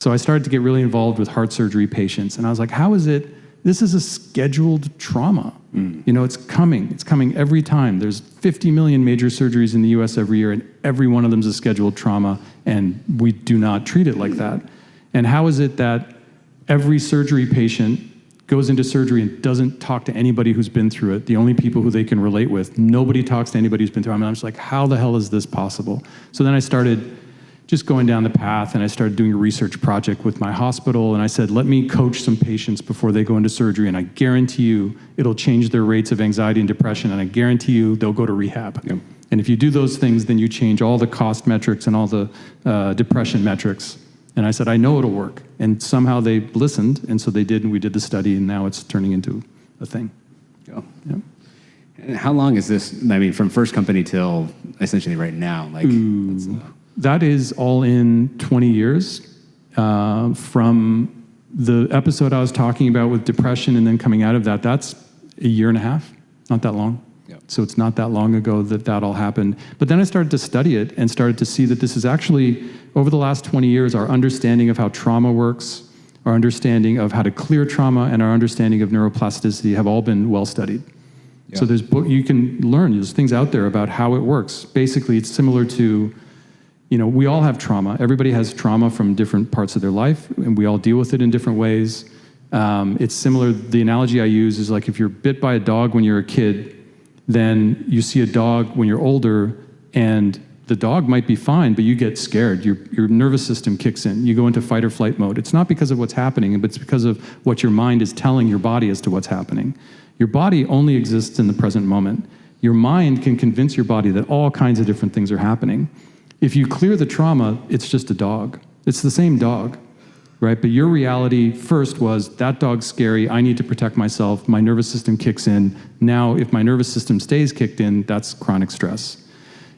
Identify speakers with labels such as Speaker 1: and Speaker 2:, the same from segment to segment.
Speaker 1: So I started to get really involved with heart surgery patients. And I was like, how is it, this is a scheduled trauma. You know, it's coming every time. There's 50 million major surgeries in the US every year, and every one of them is a scheduled trauma, and we do not treat it like that. And how is it that every surgery patient goes into surgery and doesn't talk to anybody who's been through it, the only people who they can relate with? Nobody talks to anybody who's been through it. I mean, I'm just like, how the hell is this possible? So then I started just going down the path, and I started doing a research project with my hospital, and I said, let me coach some patients before they go into surgery, and I guarantee you it'll change their rates of anxiety and depression, and I guarantee you they'll go to rehab. Yep. And if you do those things, then you change all the cost metrics and all the depression metrics. And I said, I know it'll work. And somehow they listened, and so they did, and we did the study, and now it's turning into a thing.
Speaker 2: Oh. Yeah. And how long is this, I mean, from first company till essentially right now? Like,
Speaker 1: that is all in 20 years. From the episode I was talking about with depression and then coming out of that, that's a year and a half, not that long. Yep. So it's not that long ago that all happened. But then I started to study it and started to see that this is actually, over the last 20 years, our understanding of how trauma works, our understanding of how to clear trauma, and our understanding of neuroplasticity have all been well studied. Yep. So there's you can learn, there's things out there about how it works. Basically, it's similar to, you know, we all have trauma. Everybody has trauma from different parts of their life, and we all deal with it in different ways. It's similar, the analogy I use is like if you're bit by a dog when you're a kid, then you see a dog when you're older, and the dog might be fine, but you get scared. Your nervous system kicks in. You go into fight or flight mode. It's not because of what's happening, but it's because of what your mind is telling your body as to what's happening. Your body only exists in the present moment. Your mind can convince your body that all kinds of different things are happening. If you clear the trauma, it's just a dog. It's the same dog, right? But your reality first was, that dog's scary, I need to protect myself, my nervous system kicks in. Now, if my nervous system stays kicked in, that's chronic stress.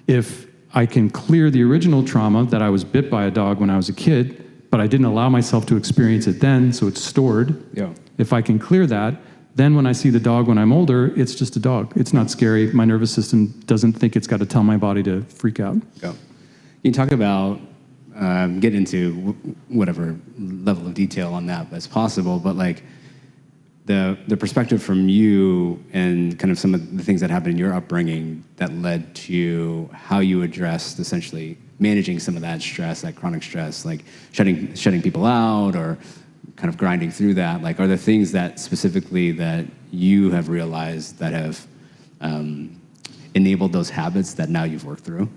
Speaker 1: If I can clear the original trauma that I was bit by a dog when I was a kid, but I didn't allow myself to experience it then, so it's stored. Yeah. If I can clear that, then when I see the dog when I'm older, it's just a dog. It's not scary. My nervous system doesn't think it's got to tell my body to freak out.
Speaker 2: Yeah. You talk about, get into whatever level of detail on that as possible, but like the perspective from you and kind of some of the things that happened in your upbringing that led to how you addressed essentially managing some of that stress, that chronic stress, like shutting people out or kind of grinding through that. Like, are there things that specifically that you have realized that have enabled those habits that now you've worked through?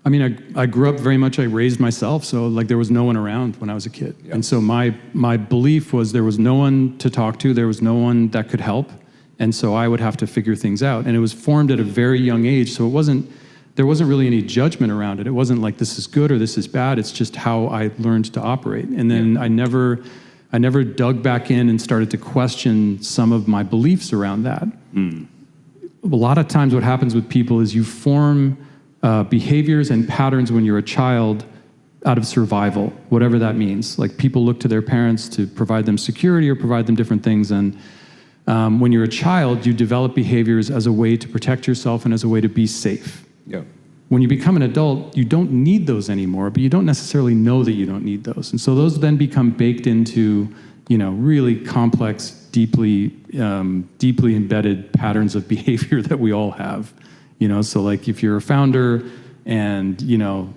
Speaker 1: I mean, I grew up very much, I raised myself, so like there was no one around when I was a kid. Yep. And so my belief was there was no one to talk to, there was no one that could help, and so I would have to figure things out. And it was formed at a very young age, so there wasn't really any judgment around it. It wasn't like this is good or this is bad, it's just how I learned to operate. And then I never dug back in and started to question some of my beliefs around that. A lot of times what happens with people is you form behaviors and patterns when you're a child out of survival, whatever that means. Like, people look to their parents to provide them security or provide them different things. And when you're a child, you develop behaviors as a way to protect yourself and as a way to be safe. Yep. When you become an adult, you don't need those anymore, but you don't necessarily know that you don't need those. And so those then become baked into, you know, really complex, deeply embedded patterns of behavior that we all have. You know, so like if you're a founder and, you know,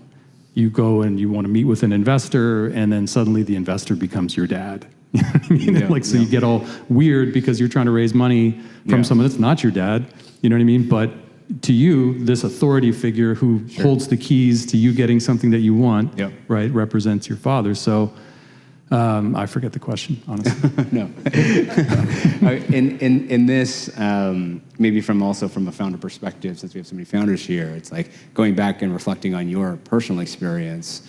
Speaker 1: you go and you want to meet with an investor and then suddenly the investor becomes your dad. You know what I mean? Yeah, so you get all weird because you're trying to raise money from someone that's not your dad. You know what I mean? But to you, this authority figure who holds the keys to you getting something that you want, right, represents your father. So I forget the question, honestly.
Speaker 2: No. In this, maybe from a founder perspective, since we have so many founders here, it's like going back and reflecting on your personal experience.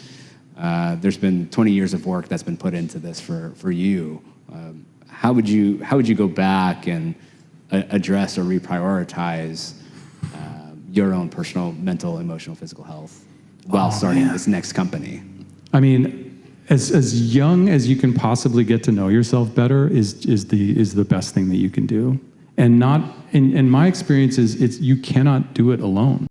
Speaker 2: There's been 20 years of work that's been put into this for you. How would you go back and address or reprioritize your own personal, mental, emotional, physical health while starting this next company?
Speaker 1: I mean, as young as you can possibly get to know yourself better is the best thing that you can do. And not in my experience is you cannot do it alone.